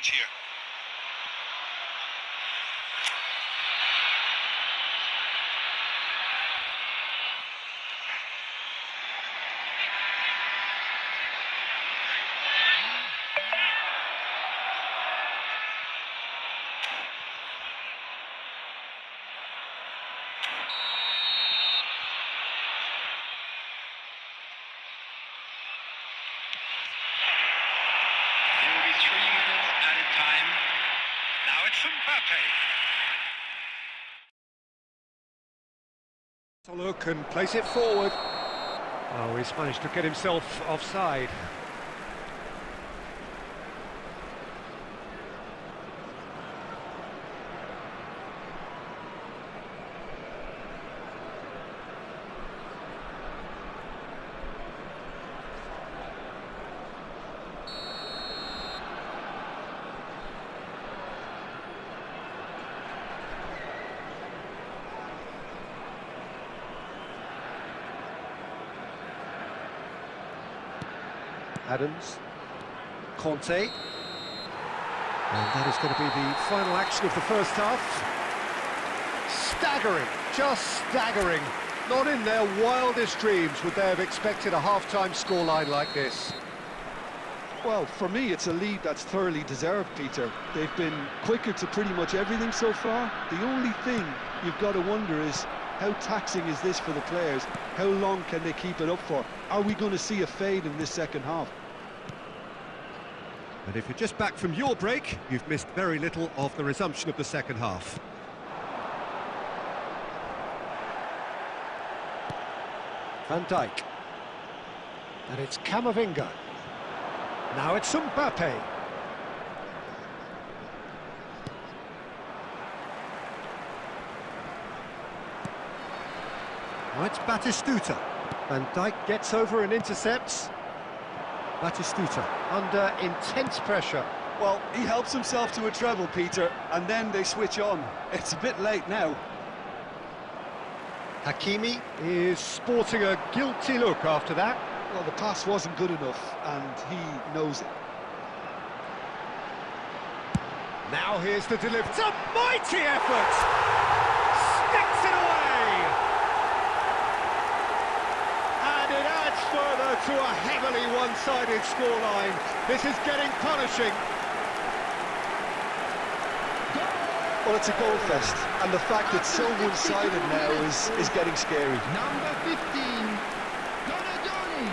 challenge here. There will be 3 minutes added time. Now it's Mbappe. Look and place it forward. Oh, he's managed to get himself offside. Adams, Conte, and that is going to be the final action of the first half. Staggering, just staggering. Not in their wildest dreams would they have expected a half-time scoreline like this. Well, for me, it's a lead that's thoroughly deserved, Peter. They've been quicker to pretty much everything so far. The only thing you've got to wonder is, how taxing is this for the players? How long can they keep it up for? Are we going to see a fade in this second half? And if you're just back from your break, you've missed very little of the resumption of the second half. Van Dijk. And it's Camavinga. Now it's Mbappe. Now it's Batistuta. Van Dijk gets over and intercepts. Batistuta under intense pressure. Well, he helps himself to a treble, Peter, and then they switch on. It's a bit late now. Hakimi is sporting a guilty look after that. Well, the pass wasn't good enough, and he knows it. Now here's the delivery. It's a mighty effort! Sticks it away! And it adds further to a heavily one-sided scoreline. This is getting punishing. Well, it's a goal fest, and the fact it's so one-sided now is getting scary. Number 15, Donadoni.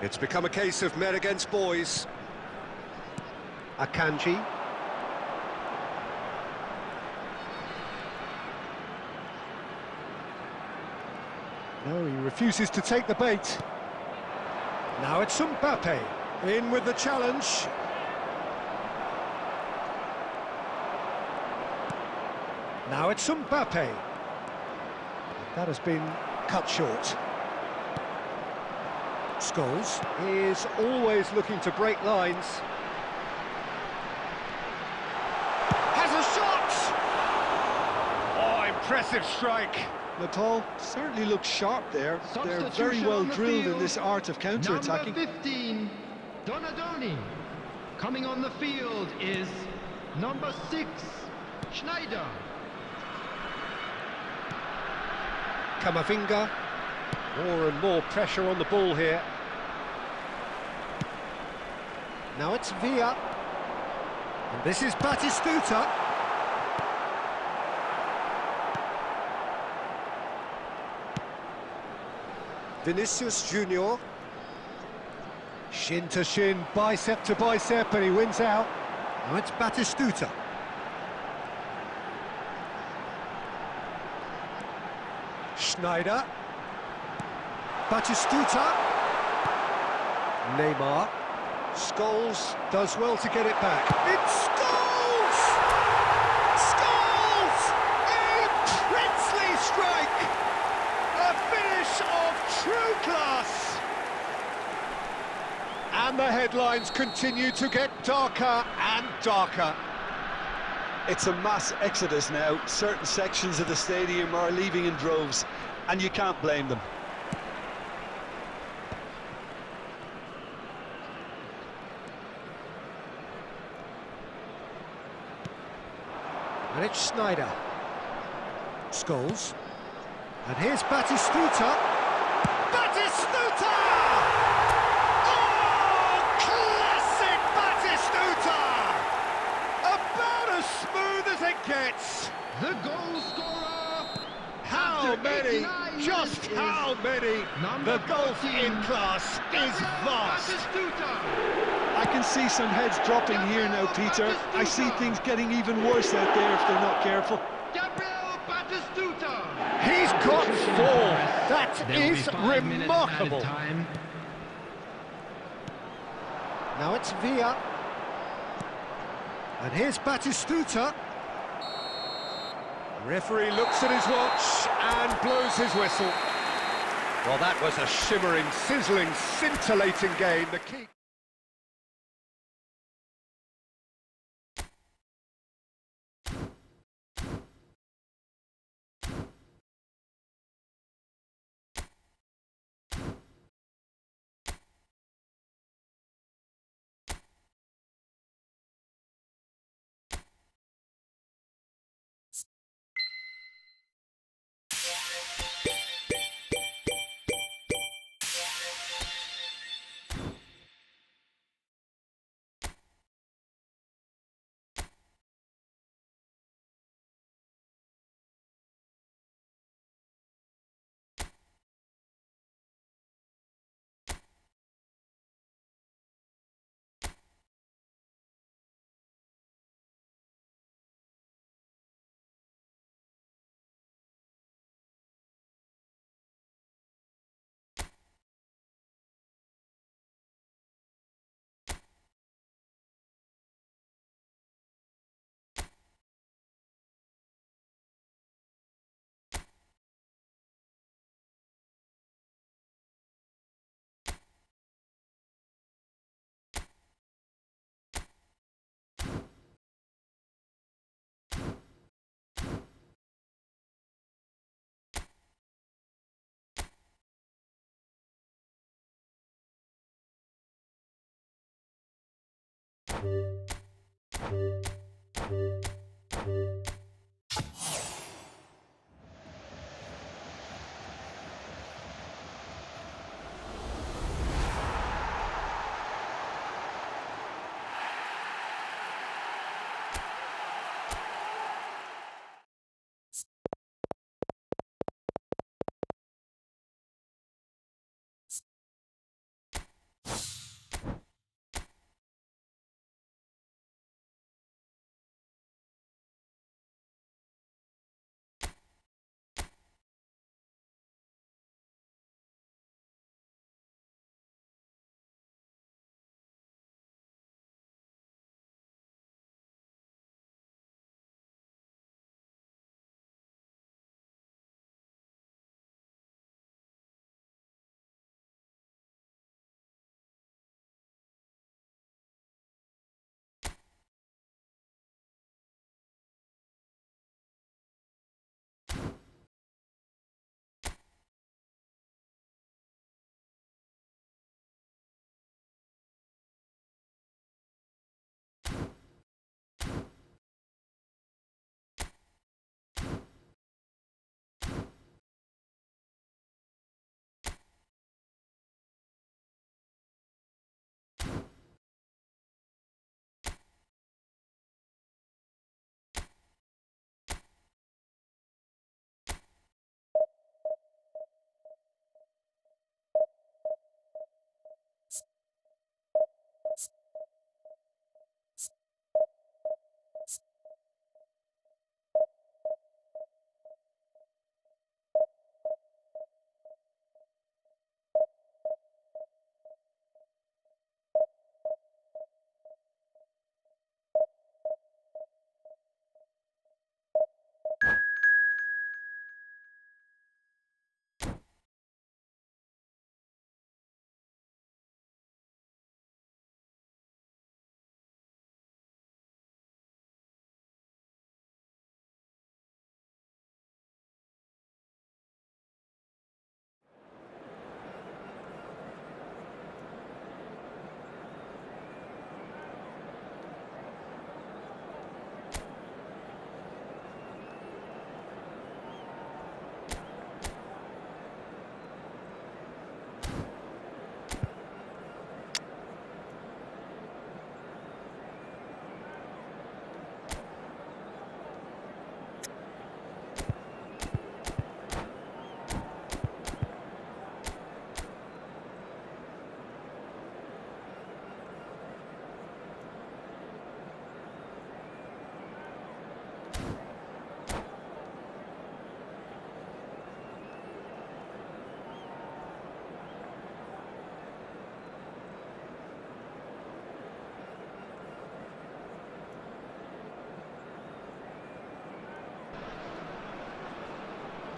It's become a case of men against boys. Akanji. No, he refuses to take the bait. Now it's Mbappe, in with the challenge. Now it's Mbappe. That has been cut short. Scholes is always looking to break lines. Has a shot! Oh, impressive strike. Nepal certainly looks sharp there. They're very well drilled in this art of counter-attacking. Number 15, Donadoni. Coming on the field is number 6, Schneider. Camavinga. More and more pressure on the ball here. Now it's Villa. And this is Batistuta. Vinicius Junior. Shin to shin, bicep to bicep, and he wins out. Now it's Batistuta. Schneider. Batistuta. Neymar. Scholes does well to get it back. It's Scholes! Scholes! A princely strike! A finish of true class! headlines continue to get darker and darker. It's a mass exodus now. Certain sections of the stadium are leaving in droves, and you can't blame them. And it's Sneijder. Scholes. And here's Batistuta. Batistuta! Oh, classic Batistuta! About as smooth as it gets. The goal scorer. How After many? 89 Just years how is many? number The gulf 14, in class is vast. Batistuta. I can see some heads dropping here now, Peter. I see things getting even worse out there if they're not careful. Gabriel Batistuta. He's got four. That There will be is 5 minutes remarkable. added time. Now it's Villa. And here's Batistuta. Referee looks at his watch and blows his whistle. Well, that was a shimmering, sizzling, scintillating game. The key...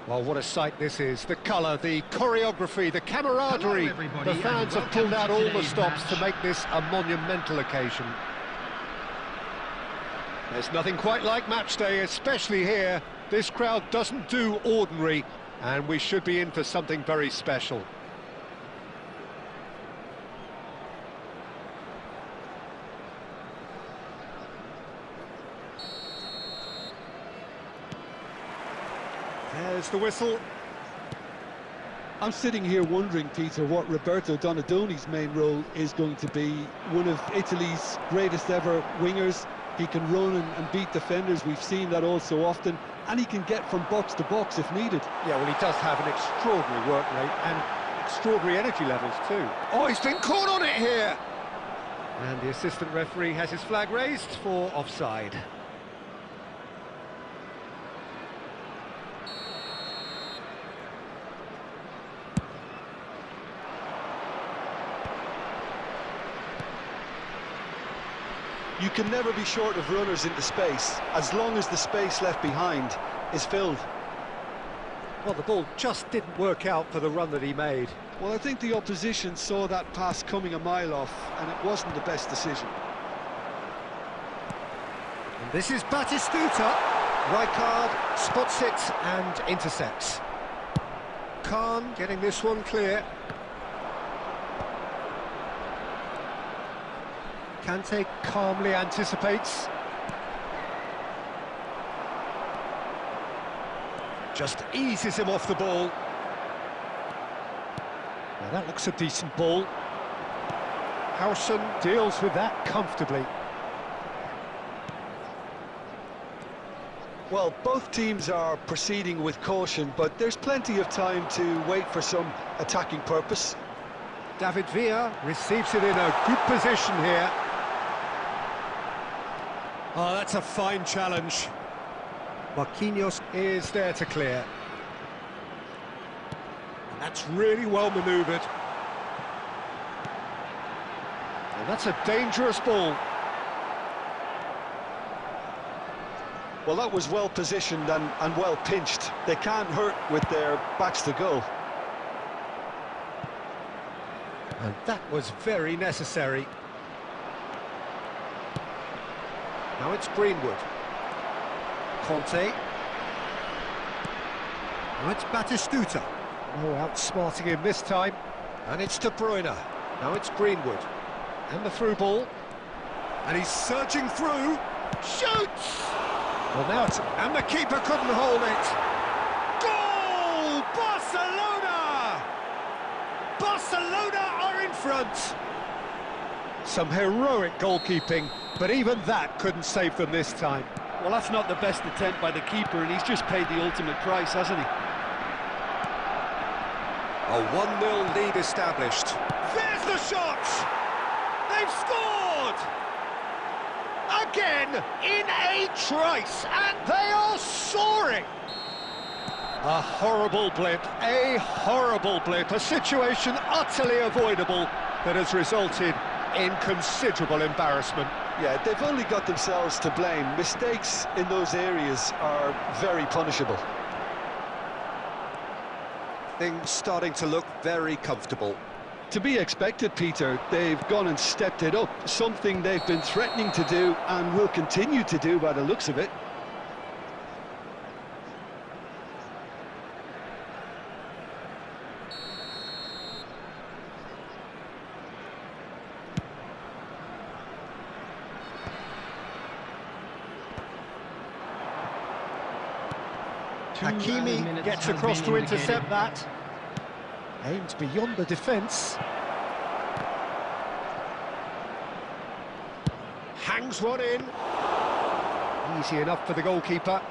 Well, what a sight this is. The colour, the choreography, the camaraderie. Hello, everybody, The fans and have pulled out welcome all to the today's stops match. to make this a monumental occasion. There's nothing quite like match day, especially here. This crowd doesn't do ordinary, and we should be in for something very special. There's the whistle. I'm sitting here wondering, Peter, what Roberto Donadoni's main role is going to be. One of Italy's greatest ever wingers. He can run and beat defenders. We've seen that all so often. And he can get from box to box if needed. Yeah, well, he does have an extraordinary work rate and extraordinary energy levels too. Oh, he's been caught on it here! And the assistant referee has his flag raised for offside. You can never be short of runners into space, as long as the space left behind is filled. Well, the ball just didn't work out for the run that he made. Well, I think the opposition saw that pass coming a mile off, and it wasn't the best decision. And this is Batistuta. Rijkaard spots it and intercepts. Khan getting this one clear. Kante calmly anticipates. Just eases him off the ball. Now that looks a decent ball. Howson deals with that comfortably. Well, both teams are proceeding with caution, but there's plenty of time to wait for some attacking purpose. David Villa receives it in a good position here. Oh, that's a fine challenge. Marquinhos is there to clear. And that's really well manoeuvred. And that's a dangerous ball. Well, that was well positioned and well pinched. They can't hurt with their backs to goal. And that was very necessary. Now it's Greenwood. Conte. Now it's Batistuta. Oh, outsmarting him this time. And it's De Bruyne. Now it's Greenwood. And the through ball. And he's surging through. Shoots! Well, now it's... And the keeper couldn't hold it. Goal! Barcelona! Barcelona are in front. Some heroic goalkeeping, but even that couldn't save them this time. Well, that's not the best attempt by the keeper, and he's just paid the ultimate price, hasn't he? A 1-0 lead established. There's the shot! They've scored! Again, in a trice, and they are soaring! A horrible blip, a situation utterly avoidable that has resulted in considerable embarrassment. Yeah, they've only got themselves to blame. Mistakes in those areas are very punishable. Things starting to look very comfortable. To be expected, Peter. They've gone and stepped it up, something they've been threatening to do and will continue to do by the looks of it. Hakimi gets across to intercept that. Aimed beyond the defence. Hangs one in. Easy enough for the goalkeeper.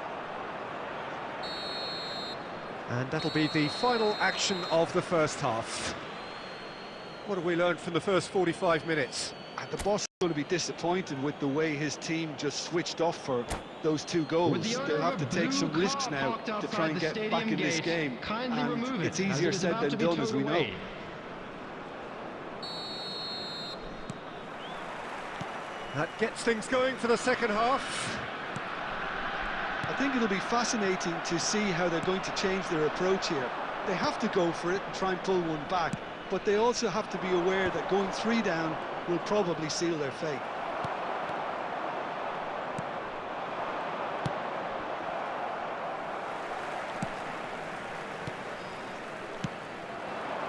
And that'll be the final action of the first half. What have we learned from the first 45 minutes? And the boss is going to be disappointed with the way his team just switched off for those two goals. They'll have to take some risks now to try and get back in this game. And it's easier said than done, as we know. That gets things going for the second half. I think it'll be fascinating to see how they're going to change their approach here. They have to go for it and try and pull one back, but they also have to be aware that going 3 down will probably seal their fate.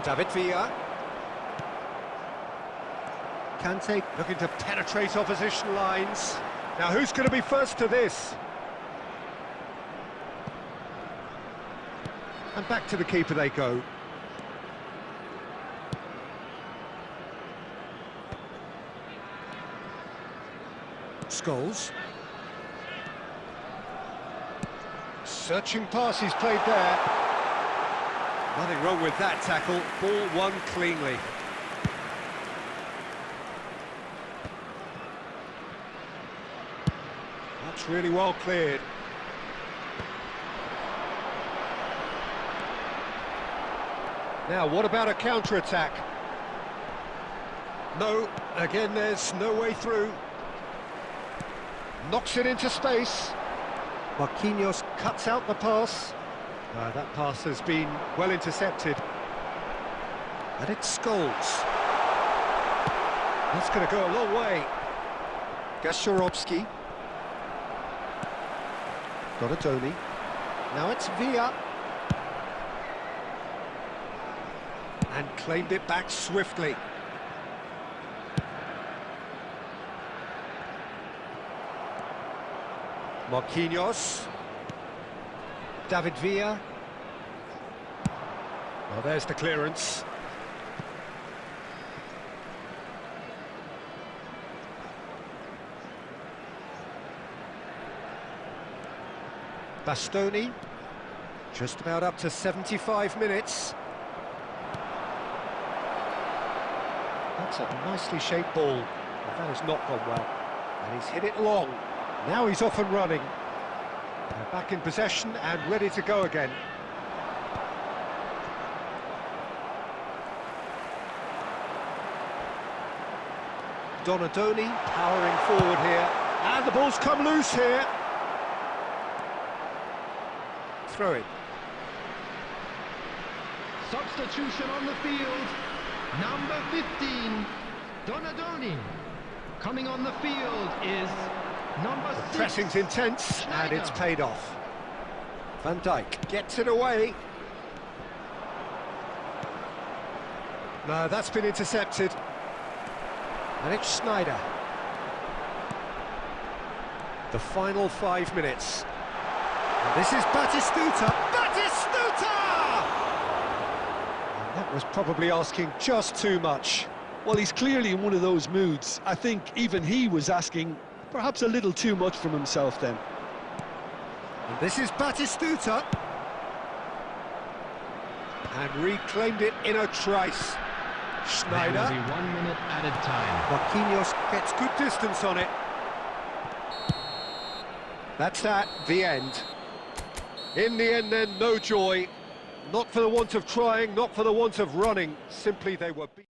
David Villa. Kante looking to penetrate opposition lines. Now who's going to be first to this? And back to the keeper they go. Scholes. Searching pass he's played there. Nothing wrong with that tackle. Ball won cleanly. That's really well cleared. Now, what about a counter-attack? No, again, there's no way through. Knocks it into space. Marquinhos cuts out the pass. That pass has been well intercepted. And it's Scholes. That's going to go a long way. Gasharovsky. Donadoni. Now it's Villa. And claimed it back swiftly. Marquinhos. David Villa. Well, there's the clearance. Bastoni. Just about up to 75 minutes. That's a nicely shaped ball. But that has not gone well. And he's hit it long. Now he's off and running. They're back in possession and ready to go again. Donadoni powering forward here. And the ball's come loose here. Throw it. Substitution on the field. Number 15, Donadoni. Coming on the field is number 6. Pressing's intense, and it's paid off. Van Dijk gets it away. No, that's been intercepted. And it's Schneider. The final 5 minutes. And this is Batistuta. Batistuta! And that was probably asking just too much. Well, he's clearly in one of those moods. I think even he was asking perhaps a little too much from himself then. And this is Batistuta. And reclaimed it in a trice. Schneider. There will be 1 minute added time. Marquinhos gets good distance on it. That's that, the end. In the end then, no joy. Not for the want of trying, not for the want of running. Simply they were beaten.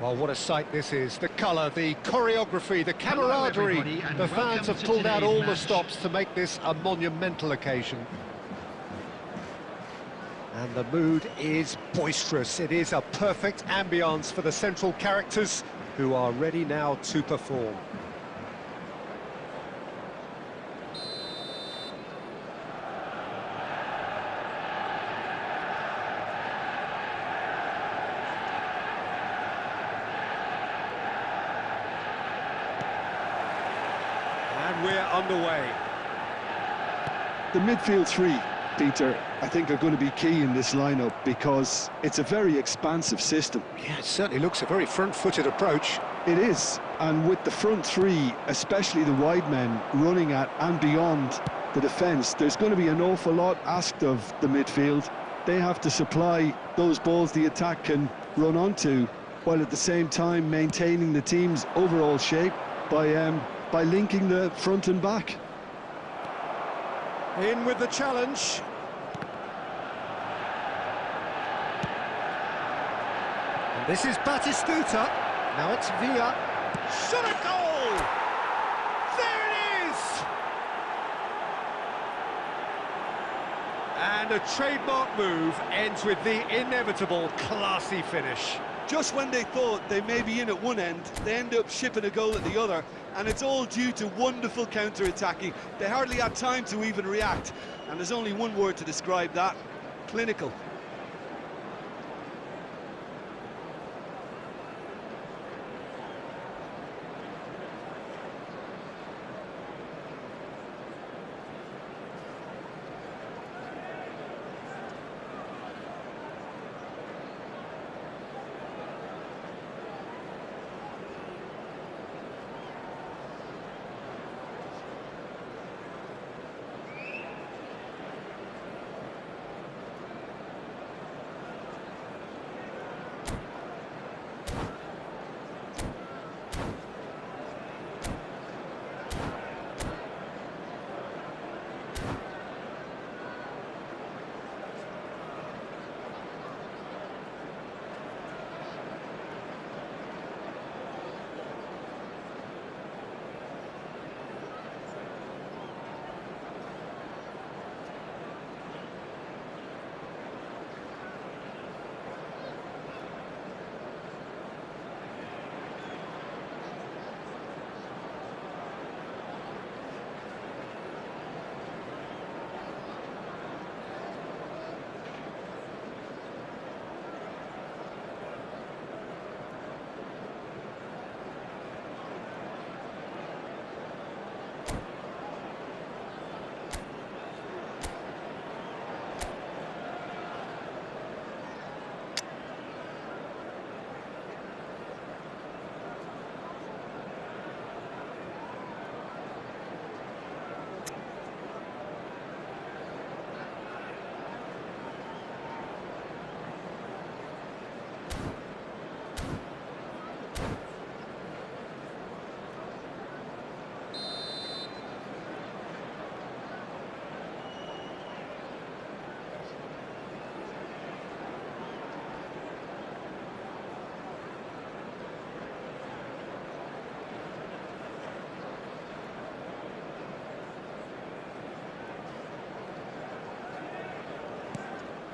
Well, what a sight this is. The colour, the choreography, the camaraderie. everybody, and The fans welcome have to pulled out today's all the match. stops to make this a monumental occasion. And the mood is boisterous. It is a perfect ambience for the central characters who are ready now to perform. And we're underway. The midfield three, Peter, I think are going to be key in this lineup because it's a very expansive system. Yeah, it certainly looks a very front-footed approach. It is, and with the front three, especially the wide men, running at and beyond the defence, there's going to be an awful lot asked of the midfield. They have to supply those balls the attack can run onto, while at the same time maintaining the team's overall shape by linking the front and back. In with the challenge. And this is Batistuta. Now it's Villa. Shot a goal! There it is! And a trademark move ends with the inevitable classy finish. Just when they thought they may be in at one end, they end up shipping a goal at the other, and it's all due to wonderful counter-attacking. They hardly had time to even react, and there's only one word to describe that: clinical.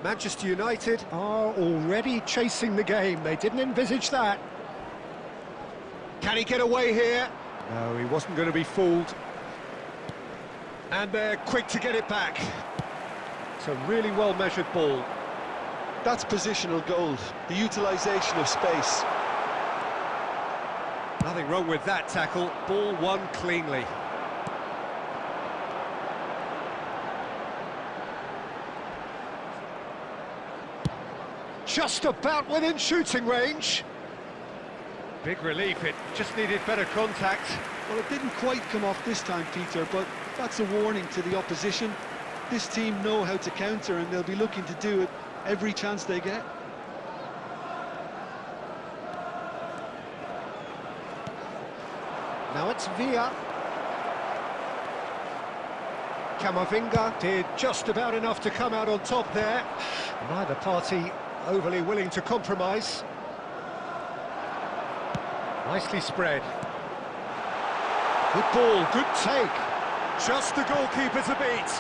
Manchester United are already chasing the game. They didn't envisage that. Can he get away here? No, he wasn't going to be fooled. And they're quick to get it back. It's a really well-measured ball. That's positional gold, the utilisation of space. Nothing wrong with that tackle. Ball won cleanly. Just about within shooting range. Big relief, it just needed better contact. Well, it didn't quite come off this time, Peter, but that's a warning to the opposition. This team know how to counter, and they'll be looking to do it every chance they get. Now it's Villa. Camavinga did just about enough to come out on top there. Neither party overly willing to compromise. Nicely spread. Good ball, good take. Just the goalkeeper to beat.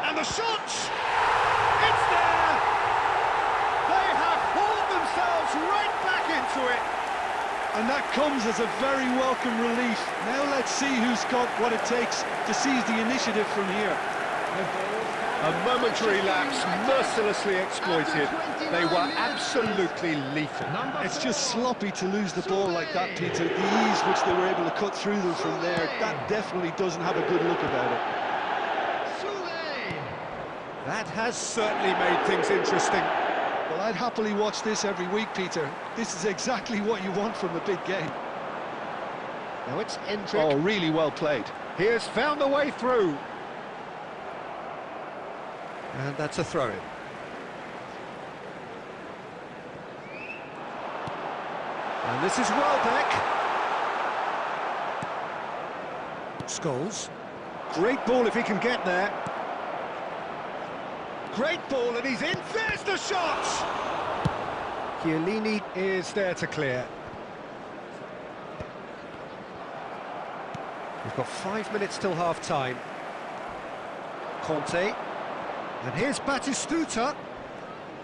And the shot! It's there! They have hauled themselves right back into it. And that comes as a very welcome relief. Now let's see who's got what it takes to seize the initiative from here. A momentary lapse, mercilessly exploited. They were absolutely lethal. It's just sloppy to lose the ball like that, Peter. The ease which they were able to cut through them from there, that definitely doesn't have a good look about it. That has certainly made things interesting. Well, I'd happily watch this every week, Peter. This is exactly what you want from a big game. Now it's Endrick. Oh, really well played. He has found a way through. And that's a throw-in. And this is Welbeck. Scholes. Great ball if he can get there. Great ball, and he's in. There's the shot! Chiellini is there to clear. We've got 5 minutes till half-time. Conte. And here's Batistuta.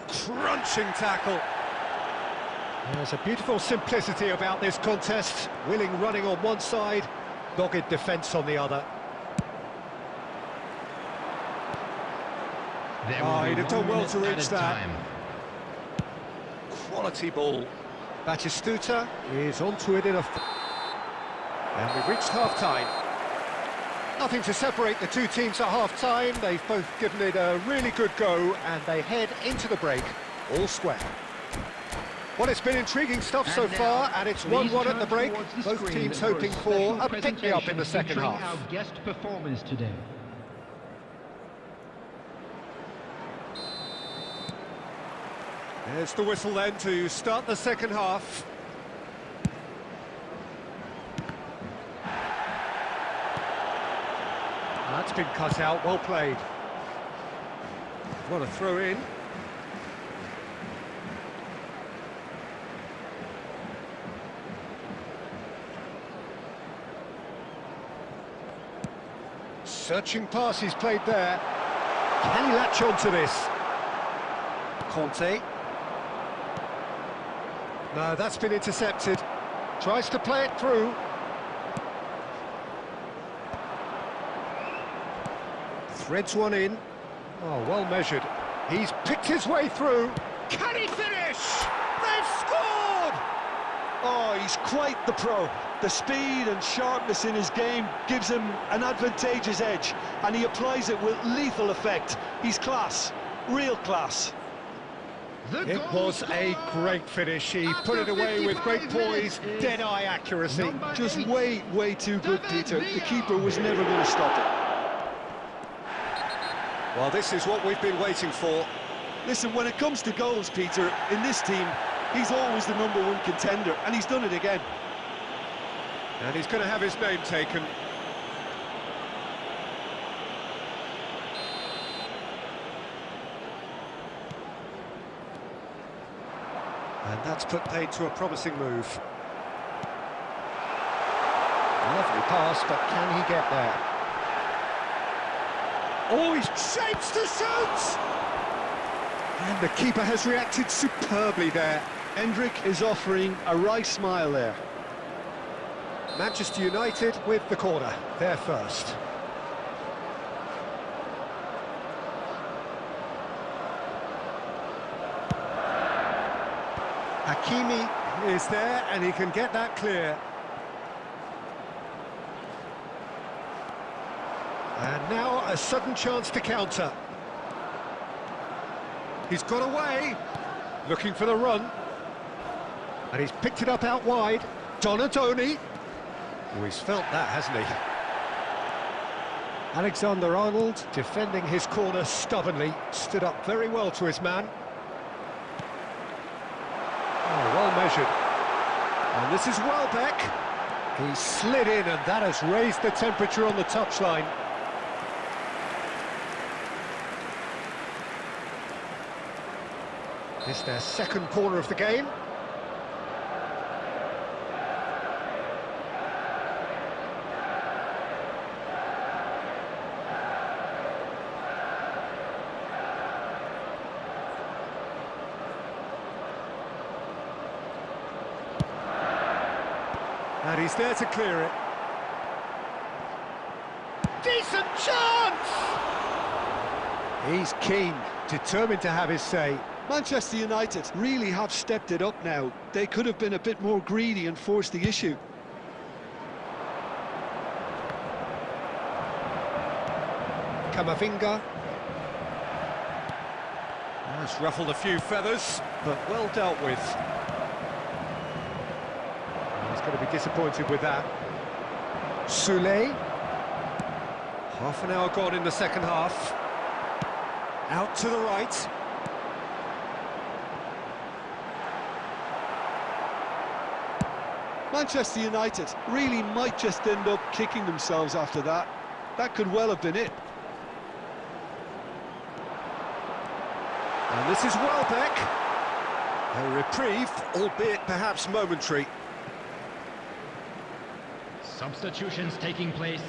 Crunching tackle. There's a beautiful simplicity about this contest. Willing running on one side, dogged defence on the other. He'd have done well to reach that. Quality ball. Batistuta is onto it in a... And we've reached half-time. Nothing to separate the two teams at half-time. They've both given it a really good go, and they head into the break all square. Well, it's been intriguing stuff so far, and it's 1-1 at the break. Both teams hoping for a pick-me-up in the second half. Our guest performers today. There's the whistle then to start the second half. That's been cut out, well played. What a throw in. Searching pass he's played there. Can he latch on to this? Conte. No, that's been intercepted. Tries to play it through. Threads one in. Oh, well measured. He's picked his way through. Can he finish? They've scored! Oh, he's quite the pro. The speed and sharpness in his game gives him an advantageous edge, and he applies it with lethal effect. He's class, real class. It was a great finish. He put it away with great poise, dead-eye accuracy. Just way too good, Peter. The keeper was never going to stop it. Well, this is what we've been waiting for. Listen, when it comes to goals, Peter, in this team, he's always the #1 contender, and he's done it again. And he's going to have his name taken. And that's put paid to a promising move. Lovely pass, but can he get there? Oh, he shapes to shoot! And the keeper has reacted superbly there. Endrick is offering a right smile there. Manchester United with the corner, they're first. Hakimi is there, and he can get that clear. And now a sudden chance to counter. He's got away, looking for the run. And he's picked it up out wide. Donadoni. Oh, he's felt that, hasn't he? Alexander-Arnold defending his corner stubbornly. Stood up very well to his man. Oh, well measured. And this is Welbeck. He slid in, and that has raised the temperature on the touchline. It's their second corner of the game. And he's there to clear it. Decent chance! He's keen, determined to have his say. Manchester United really have stepped it up now. They could have been a bit more greedy and forced the issue. Camavinga. That's ruffled a few feathers, but well dealt with. He's going to be disappointed with that. Soulé. Half an hour gone in the second half. Out to the right. Manchester United really might just end up kicking themselves after that. That could well have been it. And this is Welbeck. A reprieve, albeit perhaps momentary. Substitutions taking place.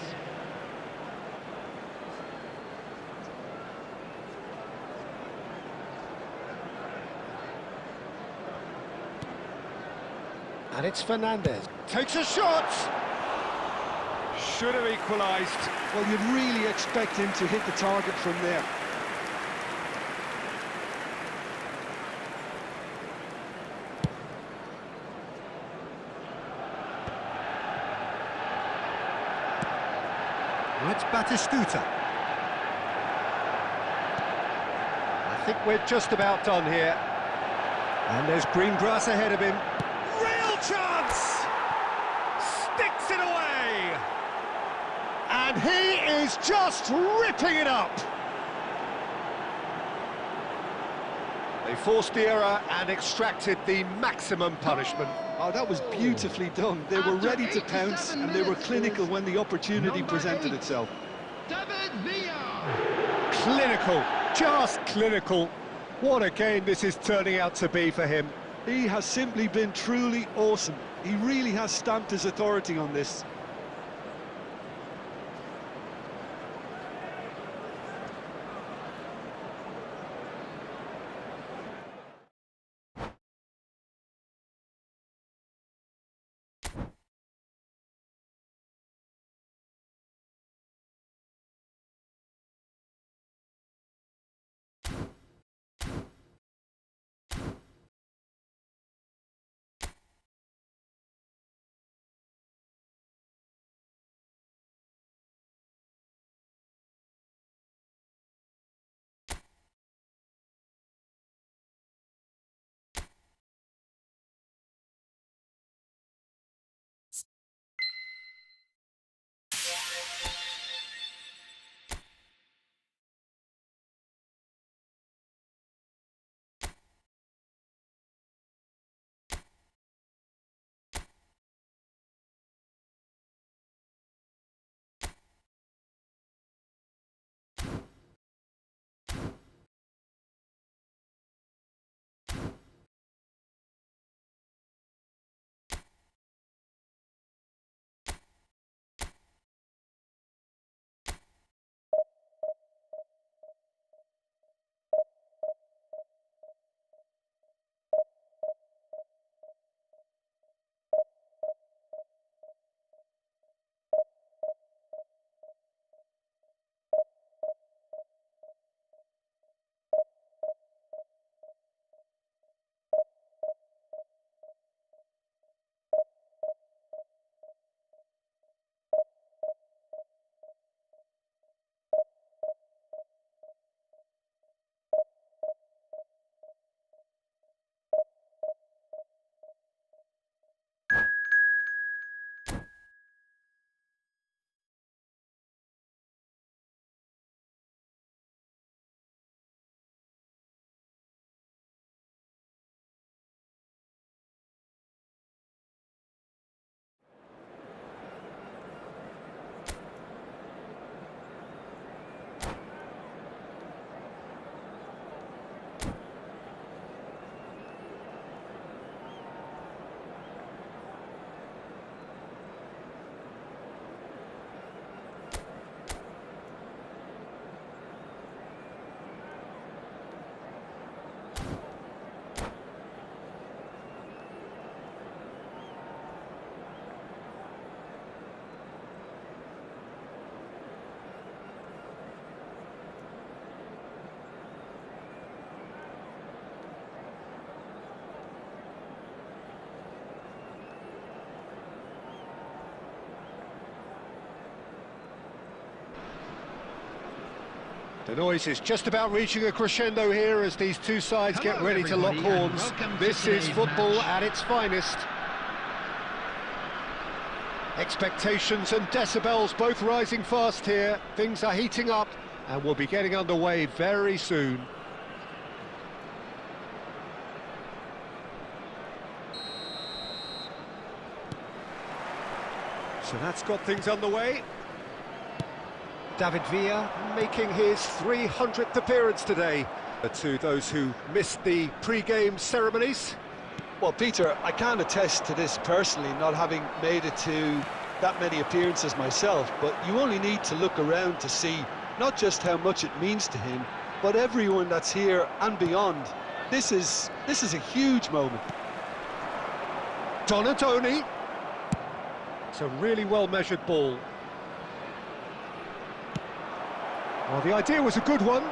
And it's Fernandez. Takes a shot! Should have equalised. Well, you'd really expect him to hit the target from there. Well, it's Batistuta. I think we're just about done here. And there's green grass ahead of him. Real chance! Sticks it away! And he is just ripping it up! They forced the error and extracted the maximum punishment. Oh, that was beautifully done. They were ready to pounce and they were clinical when the opportunity presented itself. David Villa. Clinical, just clinical. What a game this is turning out to be for him. He has simply been truly awesome. He really has stamped his authority on this. The noise is just about reaching a crescendo here as these two sides get ready to lock horns. This is football at its finest. Expectations and decibels both rising fast here. Things are heating up and we'll be getting underway very soon. So that's got things underway. David Villa making his 300th appearance today. To those who missed the pre-game ceremonies. Well, Peter, I can't attest to this personally, not having made it to that many appearances myself, but you only need to look around to see not just how much it means to him, but everyone that's here and beyond. This is a huge moment. Donadoni. It's a really well-measured ball. Well, the idea was a good one.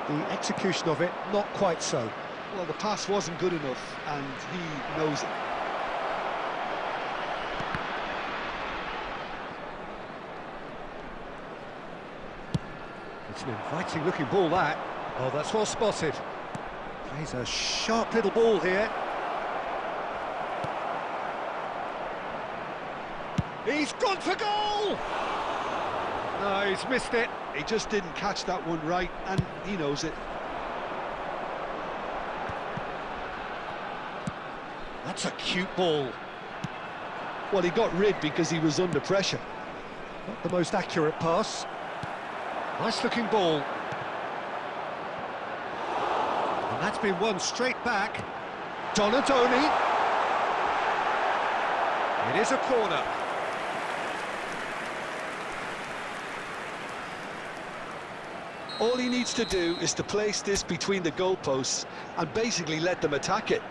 The execution of it, not quite so. Well, the pass wasn't good enough, and he knows it. It's an inviting-looking ball, that. Oh, that's well spotted. Plays a sharp little ball here. He's gone for goal! No, he's missed it. He just didn't catch that one right, and he knows it. That's a cute ball. Well, he got rid because he was under pressure. Not the most accurate pass. Nice looking ball. And that's been won straight back. Donadoni. It is a corner. All he needs to do is to place this between the goalposts and basically let them attack it.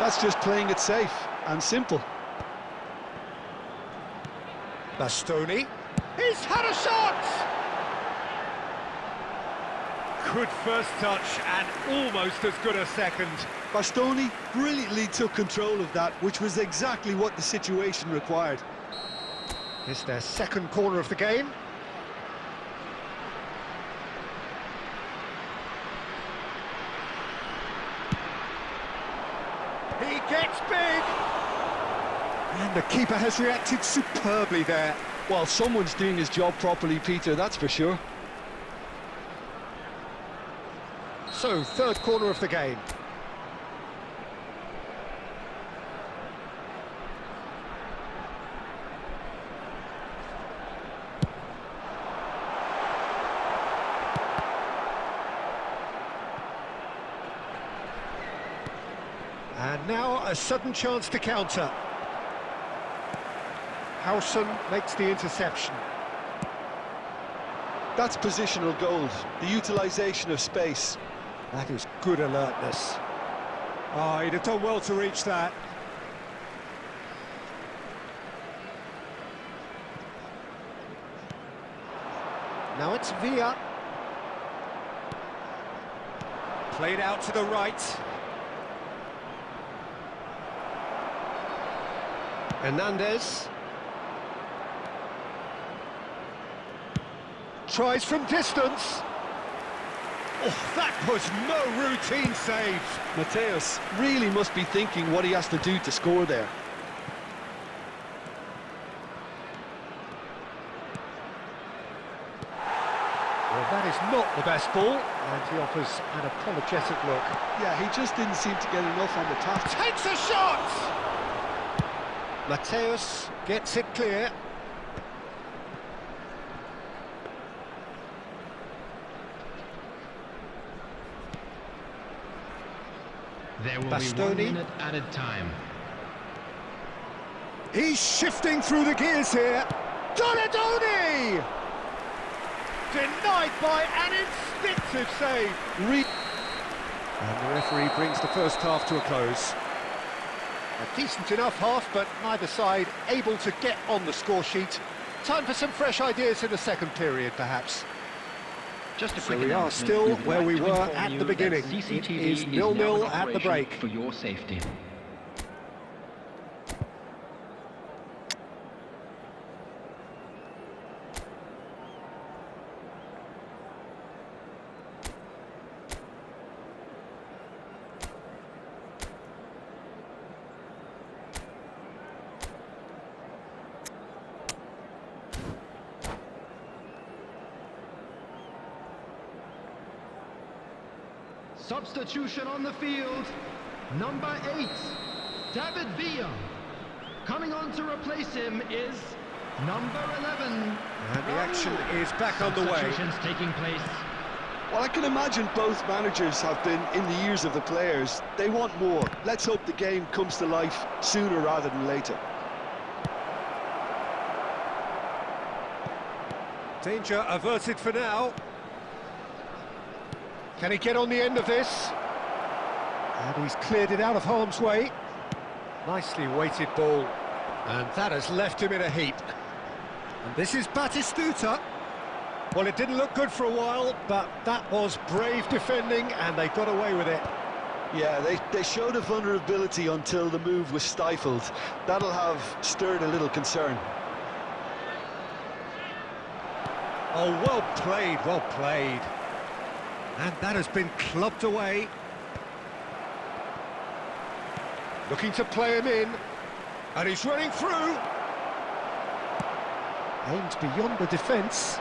That's just playing it safe and simple. Bastoni. He's had a shot! Good first touch and almost as good a second. Bastoni brilliantly took control of that, which was exactly what the situation required. It's their second corner of the game. He gets big! And the keeper has reacted superbly there. Well, someone's doing his job properly, Peter, that's for sure. So, third corner of the game. And now a sudden chance to counter. Howson makes the interception. That's positional gold, the utilisation of space. That is good alertness. Oh, he'd have done well to reach that. Now it's Villa. Played out to the right. Hernandez. Tries from distance. Oh, that was no routine save. Mateus really must be thinking what he has to do to score there. Well, that is not the best ball, and he offers an apologetic look. Yeah, he just didn't seem to get enough on the tap. Takes a shot! Mateus gets it clear. There will Bastoni. be 1 minute added time. He's shifting through the gears here. Donadoni! Denied by an instinctive save. And the referee brings the first half to a close. A decent enough half, but neither side able to get on the score sheet. Time for some fresh ideas in the second period, perhaps. Just a So quick we are announcement. still We'd where like we to were inform at you the that beginning. CCTV It is now 0-0 in at the operation break. for your safety. Substitution on the field. Number 8, David Villa. Coming on to replace him is number 11. And the action is back on the way. Substitutions taking place. Well, I can imagine both managers have been in the ears of the players. They want more. Let's hope the game comes to life sooner rather than later. Danger averted for now. Can he get on the end of this? And he's cleared it out of harm's way. Nicely weighted ball. And that has left him in a heap. And this is Batistuta. Well, it didn't look good for a while, but that was brave defending, and they got away with it. Yeah, they showed a vulnerability until the move was stifled. That'll have stirred a little concern. Oh, well played, well played. And that has been clubbed away. Looking to play him in. And he's running through. Aimed beyond the defence.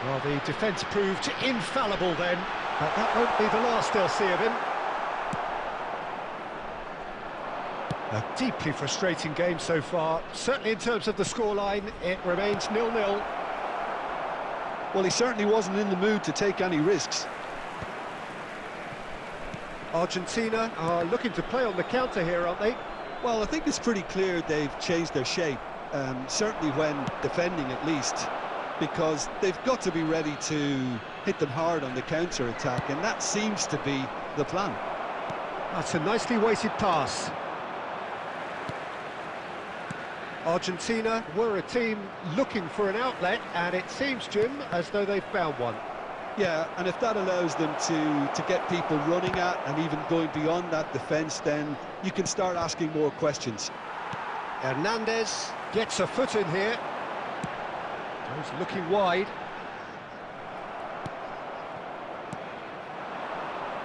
Well, the defence proved infallible then. But that won't be the last they'll see of him. A deeply frustrating game so far. Certainly in terms of the scoreline, it remains 0-0. Well, he certainly wasn't in the mood to take any risks. Argentina are looking to play on the counter here, aren't they? Well, I think it's pretty clear they've changed their shape, certainly when defending at least, because they've got to be ready to hit them hard on the counter-attack, and that seems to be the plan. That's a nicely weighted pass. Argentina were a team looking for an outlet, and it seems, Jim, as though they've found one. Yeah, and if that allows them to get people running at and even going beyond that defence, then you can start asking more questions. Hernandez gets a foot in here. Goes looking wide.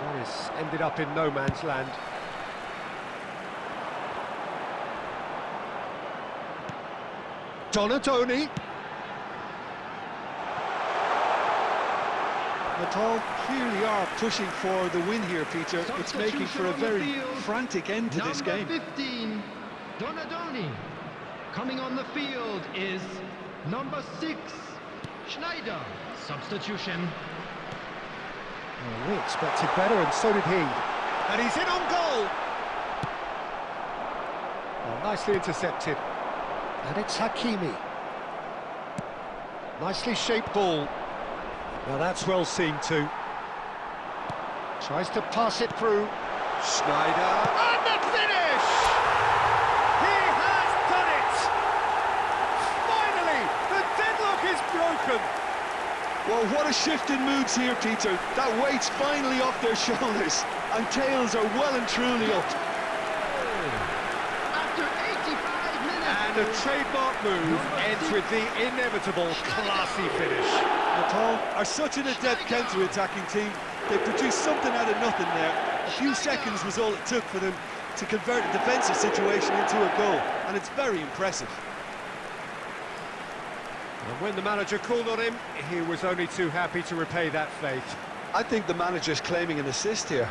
Boris ended up in no man's land. Donadoni. Natal clearly are pushing for the win here, Peter. It's making for a very frantic end to this game. Number 15, Donadoni. Coming on the field is number 6, Schneider. Substitution. Well, we expected better, and so did he. And he's in on goal. Well, nicely intercepted. And it's Hakimi. Nicely shaped ball. Now that's well seen too. Tries to pass it through. Schneider. And the finish! He has done it! Finally, the deadlock is broken. Well, what a shift in moods here, Peter. That weight's finally off their shoulders, and tails are well and truly up. After 85 minutes. And a trademark move ends with the inevitable classy finish. Natal are such an adept counter-attacking team. They produced something out of nothing there. A few seconds was all it took for them to convert a defensive situation into a goal, and it's very impressive. And when the manager called on him, he was only too happy to repay that faith. I think the manager's claiming an assist here.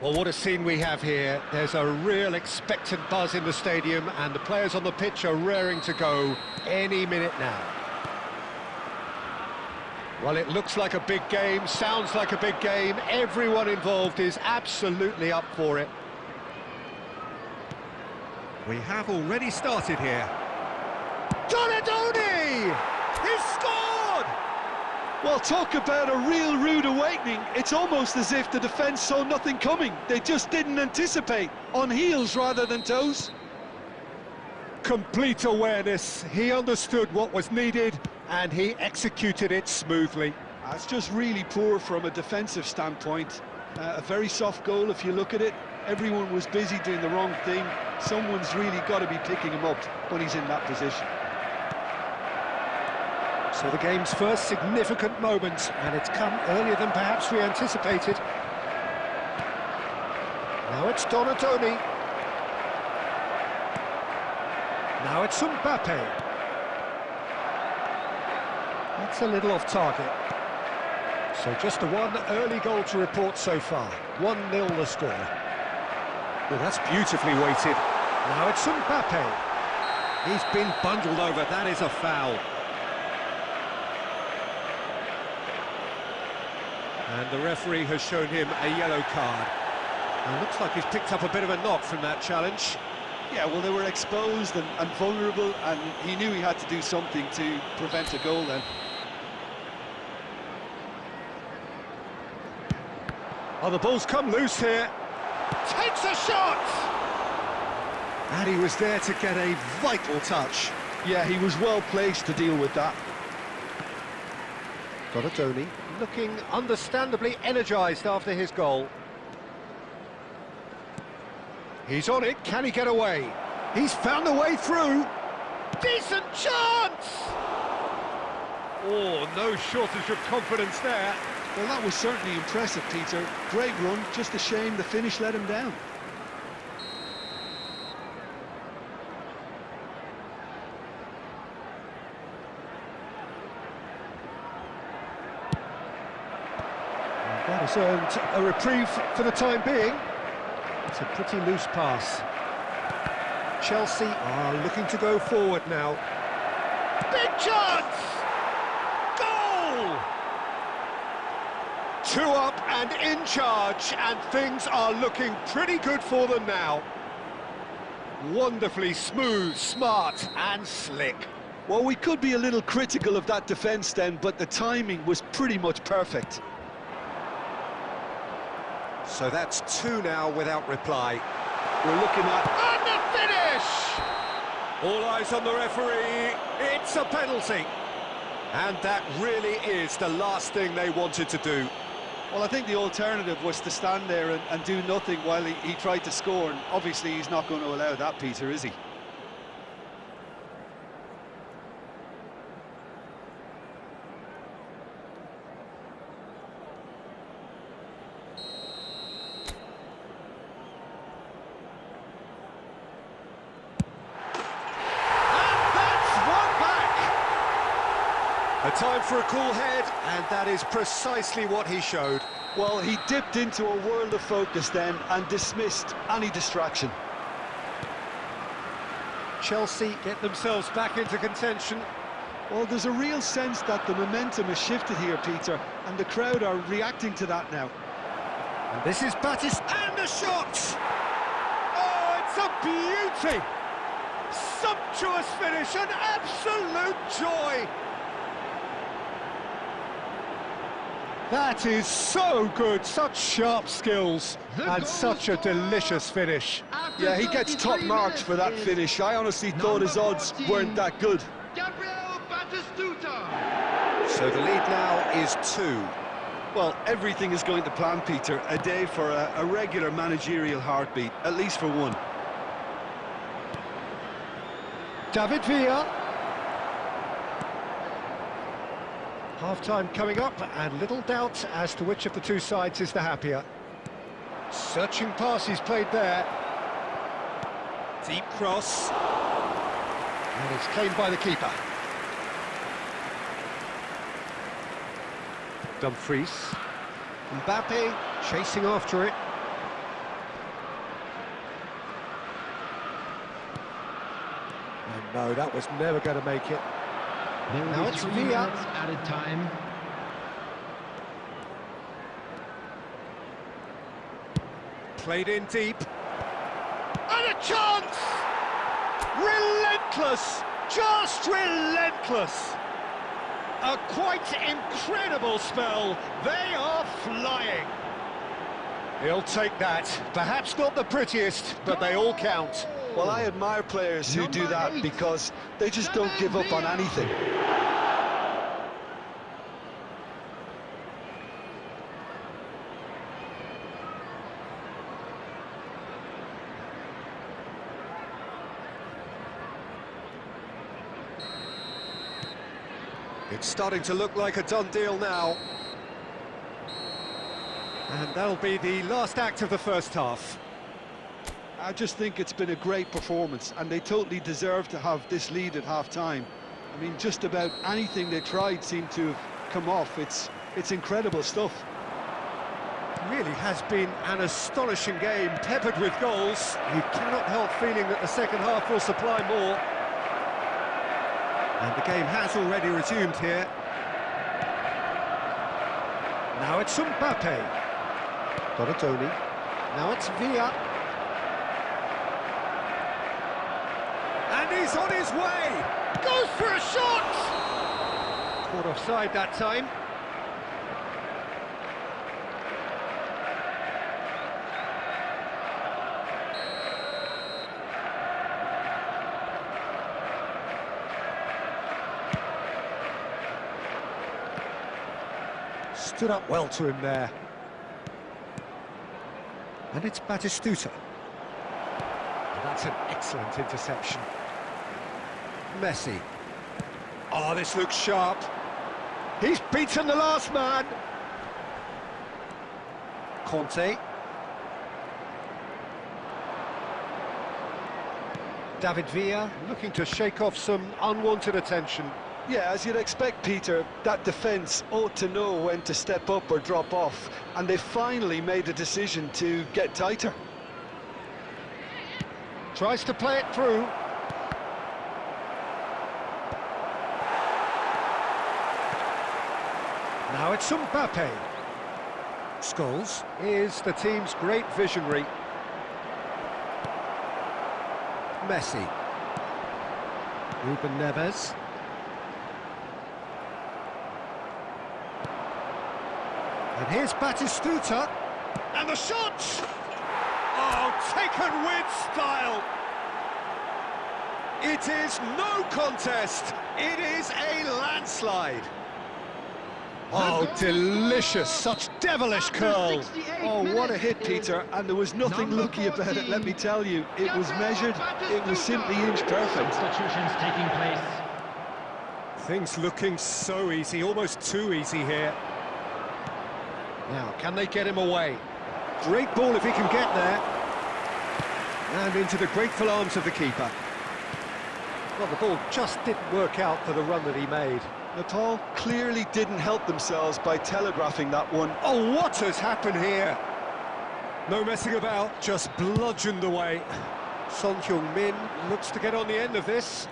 Well, what a scene we have here. There's a real expectant buzz in the stadium, and the players on the pitch are raring to go any minute now. Well, it looks like a big game, sounds like a big game. Everyone involved is absolutely up for it. We have already started here. Donadoni! He's scored! Well, talk about a real rude awakening. It's almost as if the defence saw nothing coming. They just didn't anticipate. On heels rather than toes. Complete awareness. He understood what was needed and he executed it smoothly. That's just really poor from a defensive standpoint. A very soft goal if you look at it. Everyone was busy doing the wrong thing. Someone's really got to be picking him up when he's in that position. So the game's first significant moment, and it's come earlier than perhaps we anticipated. Now it's Donadoni. Now it's Mbappe. That's a little off target. So just the one early goal to report so far. 1-0 the score. Well, that's beautifully weighted. Now it's Mbappe. He's been bundled over. That is a foul. And the referee has shown him a yellow card. And it looks like he's picked up a bit of a knock from that challenge. Yeah, well, they were exposed and vulnerable, and he knew he had to do something to prevent a goal then. Oh, the ball's come loose here. Takes a shot! And he was there to get a vital touch. Yeah, he was well placed to deal with that. Donadoni looking understandably energised after his goal. He's on it, can he get away? He's found a way through. Decent chance! Oh, no shortage of confidence there. Well, that was certainly impressive, Peter. Great run, just a shame the finish let him down. That has earned a reprieve for the time being. It's a pretty loose pass. Chelsea are looking to go forward now. Big chance! Goal! 2 up and in charge, and things are looking pretty good for them now. Wonderfully smooth, smart and slick. Well, we could be a little critical of that defence then, but the timing was pretty much perfect. So that's 2 now without reply. We're looking at... And the finish! All eyes on the referee. It's a penalty. And that really is the last thing they wanted to do. Well, I think the alternative was to stand there and do nothing while he tried to score, and obviously he's not going to allow that, Peter, is he? A time for a cool head, and that is precisely what he showed. Well, he dipped into a world of focus then and dismissed any distraction. Chelsea get themselves back into contention. Well, there's a real sense that the momentum has shifted here, Peter, and the crowd are reacting to that now. And this is Battis, and a shot! Oh, it's a beauty! Sumptuous finish, an absolute joy! That is so good, such sharp skills, and such a delicious finish. Yeah, he gets top marks for that finish. I honestly thought his odds weren't that good. So the lead now is 2. Well, everything is going to plan, Peter. A day for a regular managerial heartbeat, at least for one. David Villa. Half-time coming up, and little doubt as to which of the 2 sides is the happier. Searching pass he's played there. Deep cross. And it's claimed by the keeper. Dumfries. Mbappe chasing after it. no, that was never going to make it. There will Now be it's 3 Villa. minutes added time. Played in deep. And a chance! Relentless! Just relentless! A quite incredible spell. They are flying. He'll take that. Perhaps not the prettiest, but they all count. Well, I admire players who do Number that 8. because they just don't give up on anything. It's starting to look like a done deal now. And that'll be the last act of the first half. I just think it's been a great performance, and they totally deserve to have this lead at half-time. I mean, just about anything they tried seemed to have come off. It's incredible stuff. Really has been an astonishing game, peppered with goals. You cannot help feeling that the second half will supply more. And the game has already resumed here. Now it's Mbappe. Donadoni. Now it's Villa. And he's on his way! Goes for a shot! Caught offside that time. Stood up well to him there. And it's Batistuta. And that's an excellent interception. Messi. Oh, this looks sharp. He's beaten the last man. Conte. David Villa looking to shake off some unwanted attention. Yeah, as you'd expect, Peter, that defence ought to know when to step up or drop off, and they finally made a decision to get tighter. Tries to play it through. Now it's Mbappe. Scholes is the team's great visionary. Messi. Ruben Neves. And here's Batistuta. And the shot! Oh, taken with style. It is no contest. It is a landslide. Oh, delicious. Such devilish curl. Oh, what a hit, Peter, and there was nothing lucky about it, let me tell you. It was measured, it was simply inch perfect. Substitutions taking place. Things looking so easy, almost too easy here. Now, can they get him away? Great ball if he can get there. And into the grateful arms of the keeper. Well, the ball just didn't work out for the run that he made. Nepal clearly didn't help themselves by telegraphing that one. Oh, what has happened here? No messing about, just bludgeoned away. Son Heung-min looks to get on the end of this.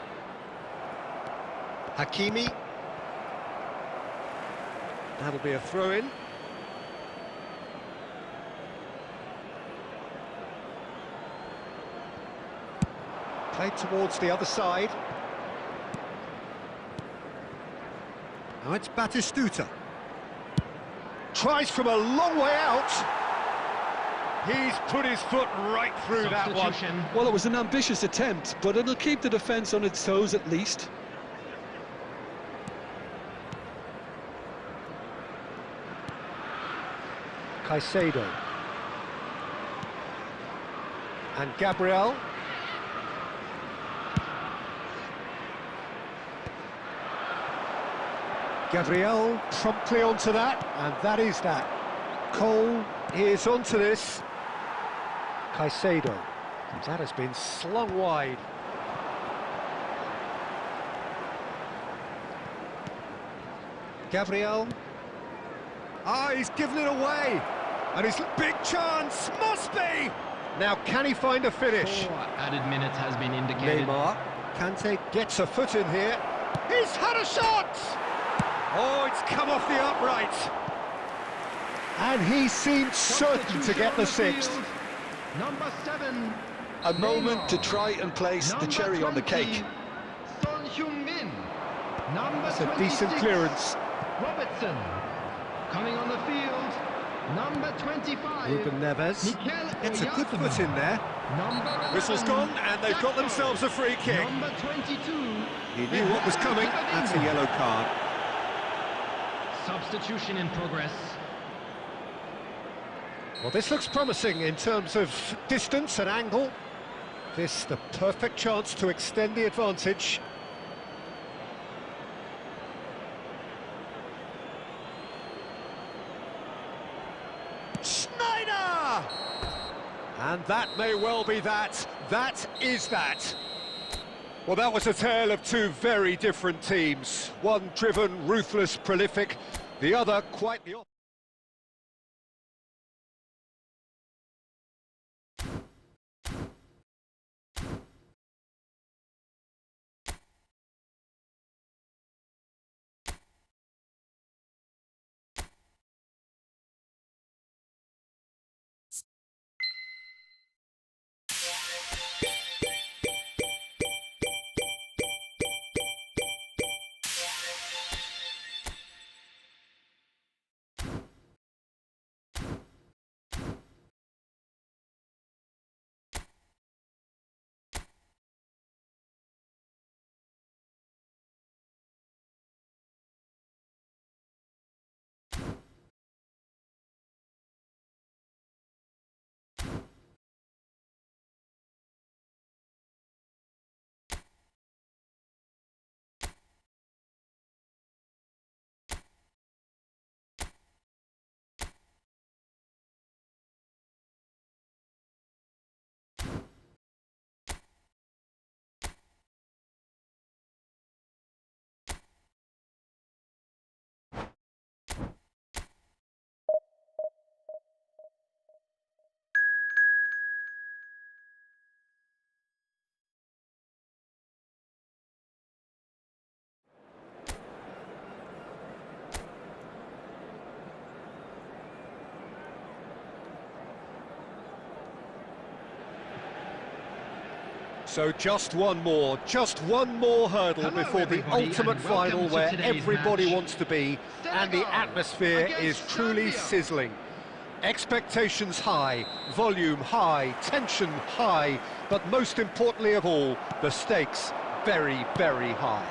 Hakimi. That'll be a throw-in. Played towards the other side. Now it's Batistuta. Tries from a long way out. He's put his foot right through that one. Substitution. Well, it was an ambitious attempt, but it'll keep the defence on its toes at least. Caicedo. And Gabriel. Gabriel promptly onto that, and that is that. Cole is onto this. Caicedo. That has been slung wide. Gabriel. Ah, he's given it away. And his big chance must be. Now, can he find a finish? 4 added minutes has been indicated. Neymar. Kante gets a foot in here. He's had a shot! Oh, it's come off the upright. And he seemed certain to get the sixth. Number 7. A moment to try and place the cherry on the cake. Son Heung-min. Number That's a 26, decent clearance. Robertson. Coming on the field, number 25. Ruben Neves Mikel gets a good Oyarzabal. foot in there. Number 11, Whistle's gone, and they've got themselves a free kick. Number 22. He knew what was coming. That's a yellow card. Substitution in progress. Well, this looks promising in terms of distance and angle. This the perfect chance to extend the advantage. Schneider! And that may well be that. That is that. Well, that was a tale of two very different teams. One driven, ruthless, prolific. The other quite the opposite. So just one more hurdle Hello, before the everybody, ultimate and welcome final to where today's everybody match. wants to be, and the Senegal atmosphere against is truly Serbia. sizzling. Expectations high, volume high, tension high, but most importantly of all, the stakes very, very high.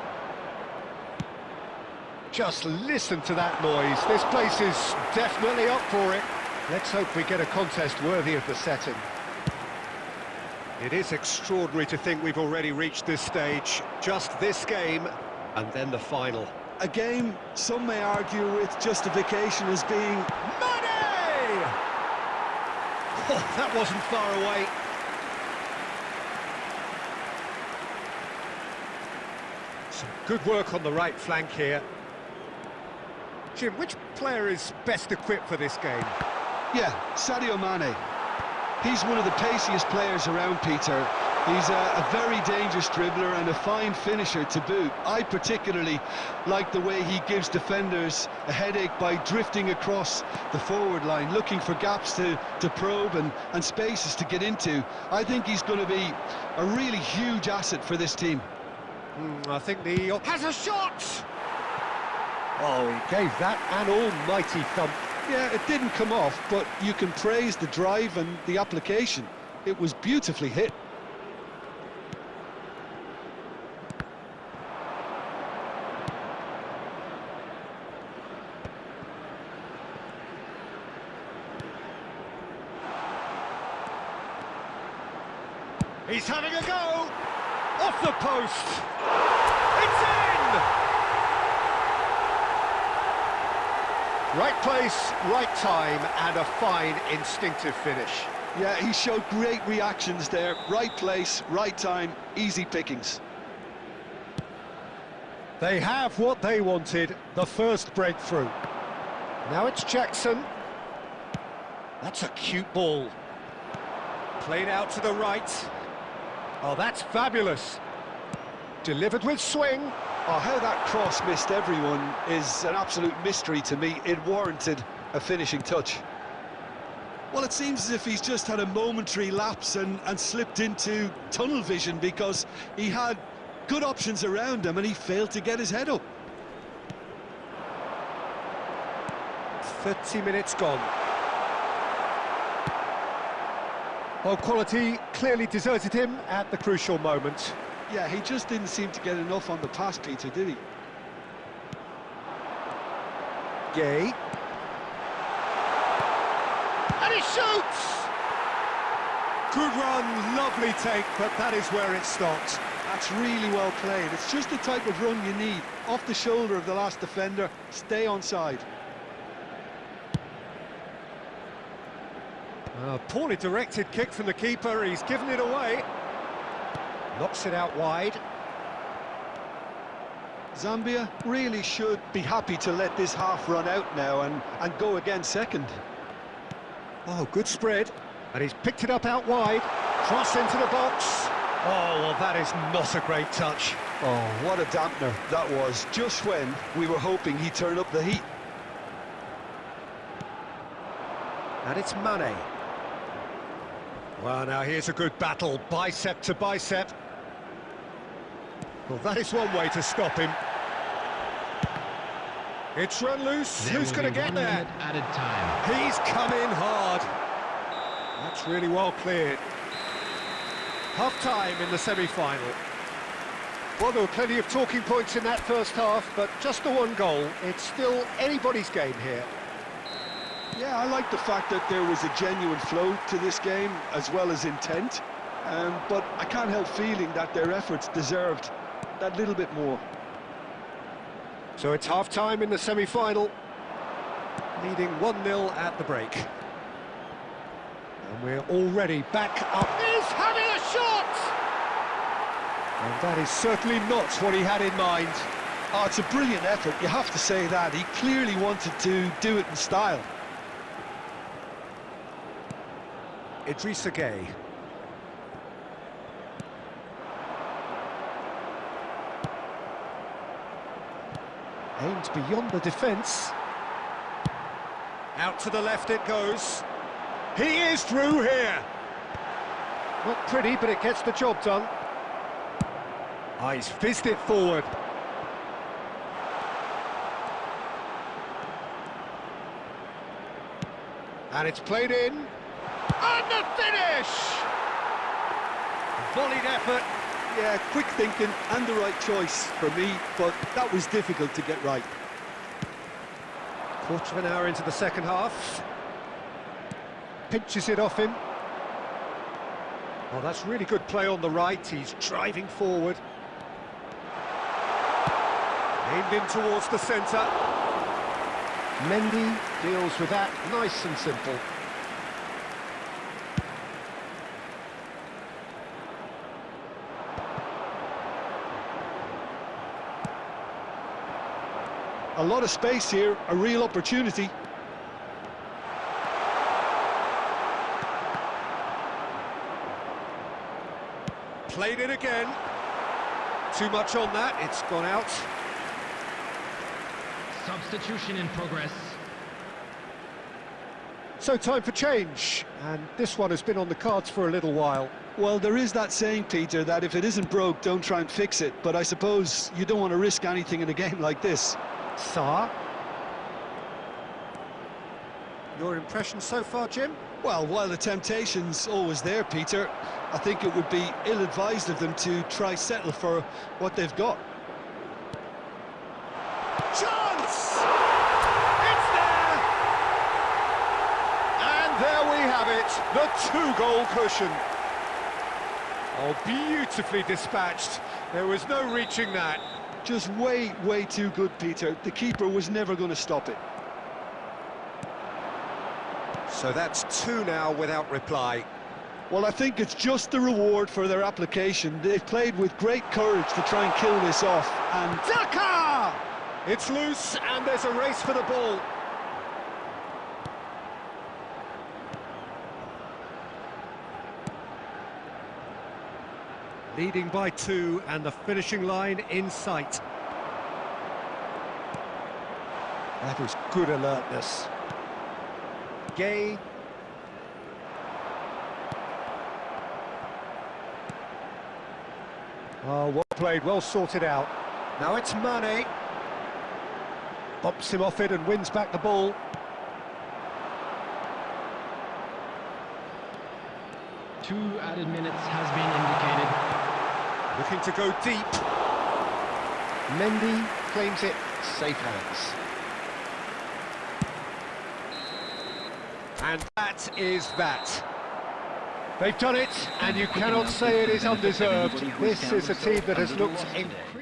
Just listen to that noise. This place is definitely up for it. Let's hope we get a contest worthy of the setting. It is extraordinary to think we've already reached this stage. Just this game, and then the final. A game some may argue with justification as being... Mane! Oh, that wasn't far away. Some good work on the right flank here. Jim, which player is best equipped for this game? Yeah, Sadio Mane. He's one of the paciest players around, Peter. He's a very dangerous dribbler and a fine finisher to boot. I particularly like the way he gives defenders a headache by drifting across the forward line, looking for gaps to probe and spaces to get into. I think he's going to be a really huge asset for this team. I think the... has a shot! Oh, he gave that an almighty thump. Yeah, it didn't come off, but you can praise the drive and the application. It was beautifully hit. He's having a go! Off the post! It's in! Right place, right time, and a fine instinctive finish. Yeah, he showed great reactions there. Right place, right time, easy pickings. They have what they wanted, the first breakthrough. Now it's Jackson. That's a cute ball. Played out to the right. Oh, that's fabulous. Delivered with swing. Oh, how that cross missed everyone is an absolute mystery to me. It warranted a finishing touch. Well, it seems as if he's just had a momentary lapse and slipped into tunnel vision, because he had good options around him and he failed to get his head up. 30 minutes gone. Well, quality clearly deserted him at the crucial moment. Yeah, he just didn't seem to get enough on the pass, Peter, did he? Gay. And he shoots! Good run, lovely take, but that is where it stopped. That's really well played. It's just the type of run you need. Off the shoulder of the last defender, stay onside. A poorly directed kick from the keeper, he's given it away. Knocks it out wide. Zambia really should be happy to let this half run out now and go again second. Oh, good spread. And he's picked it up out wide. Cross into the box. Oh, well, that is not a great touch. Oh, what a dampener that was, just when we were hoping he'd turn up the heat. And it's Mane. Well, now here's a good battle, bicep to bicep. Well, that is one way to stop him. It's run loose. There Who's will going to be get 1 there? minute added time. He's come in hard. That's really well cleared. Half-time in the semi-final. Well, there were plenty of talking points in that first half, but just the one goal. It's still anybody's game here. Yeah, I like the fact that there was a genuine flow to this game, as well as intent. But I can't help feeling that their efforts deserved that little bit more. So it's half-time in the semi-final, leading 1-0 at the break. And we're already back up. He's having a shot! And that is certainly not what he had in mind. Oh, it's a brilliant effort, you have to say that. He clearly wanted to do it in style. Idrissa Gueye. Aimed beyond the defence. Out to the left it goes. He is through here. Not pretty, but it gets the job done. Oh, he's fizzed it forward. And it's played in. And the finish! Volleyed effort. Yeah, quick thinking and the right choice for me, but that was difficult to get right. Quarter of an hour into the second half. Pinches it off him. Oh, that's really good play on the right. He's driving forward. Aimed in towards the centre. Mendy deals with that nice and simple. A lot of space here, a real opportunity. Played it again. Too much on that, it's gone out. Substitution in progress. So time for change, and this one has been on the cards for a little while. Well, there is that saying, Peter, that if it isn't broke, don't try and fix it. But I suppose you don't want to risk anything in a game like this. Sarr. Your impression so far, Jim? Well, while the temptation's always there, Peter, I think it would be ill-advised of them to try settle for what they've got. Chance! It's there! And there we have it, the two-goal cushion. Oh, beautifully dispatched. There was no reaching that. Just way, way too good, Peter. The keeper was never going to stop it. So that's two now without reply. Well, I think it's just the reward for their application. They've played with great courage to try and kill this off, and... Daka! It's loose, and there's a race for the ball. Leading by 2 and the finishing line in sight. That was good alertness. Gay. Oh, well played, well sorted out. Now it's Mane. Bumps him off it and wins back the ball. Two added minutes has been indicated. Looking to go deep. Mendy claims it, safe hands. And that is that. They've done it, and you cannot say it is undeserved. This is a team that has looked incredible.